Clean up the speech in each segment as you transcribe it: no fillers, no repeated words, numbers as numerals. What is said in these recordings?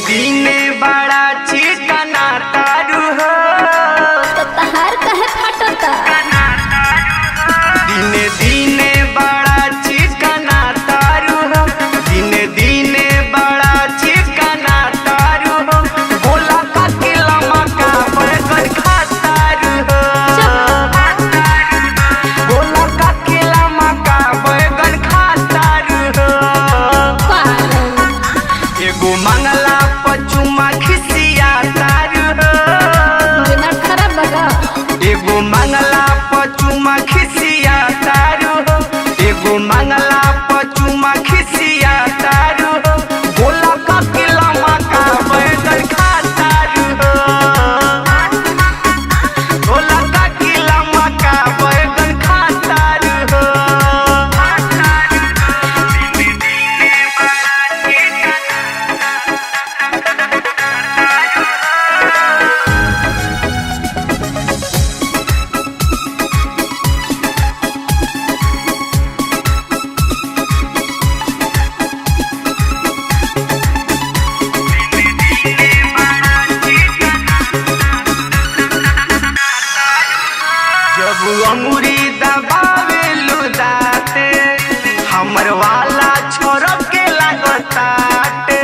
दिने बड़ा चिकना तारू हो तो तहार कहे फटता। दिने दिने बड़ा चिकना तारू हो दिने दिने बड़ा चिकना तारू हो बोला का किला मका बर्गर खातारू हो बोला का किला मका बर्गर खातारू हो एगो मंगला पचुमा खिसिया तारू हो बिना खराब बगा एगो मंगला पचुमा खिसिया तारू हो एगो मंगला पचुमा खिसिया तारू हो बोला का किला मका बर्गर खातारू हो बोला का किला मका बर्गर खातारू हो जब अंगूरी दबावे लुदाते हमर वाला छोड़ के लागताटे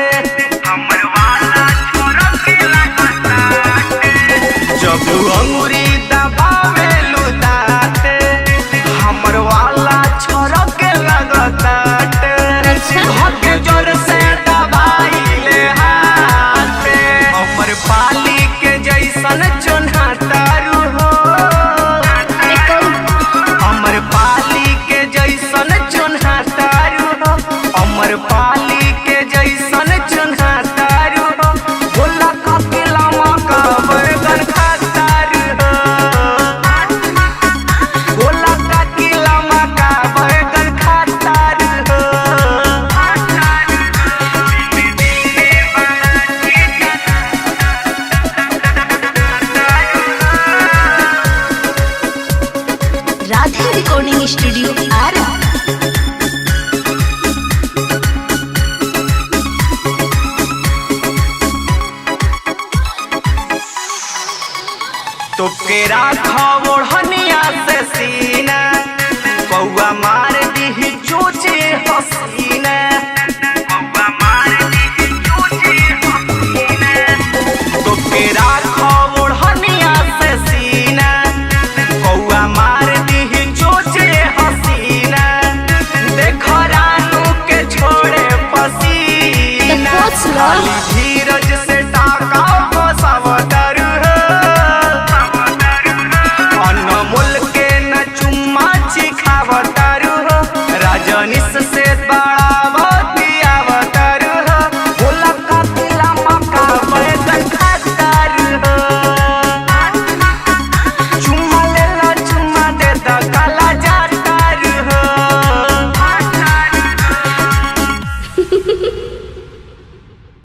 हमर वाला छोड़ के लागताटे जब अंगूरी दबावे लुदाते हमर वाला छोड़ के लागताटे धके जोर से दबाई ले हाथे हमर पाली के जैसन चोन्हा तारू हो अमर पाली के जैसन चुन्हा तारू हो अमर पाली के जैसन चुन्हा तारू हो बोला का किला मका बर्गर खातारू हो बोला का किला मका बर्गर खातारू हो राधे रिकॉर्डिंग स्टूडियो आरा। तो के राखा ओढ़निया से सीना कौआ मार दी चोचे हसी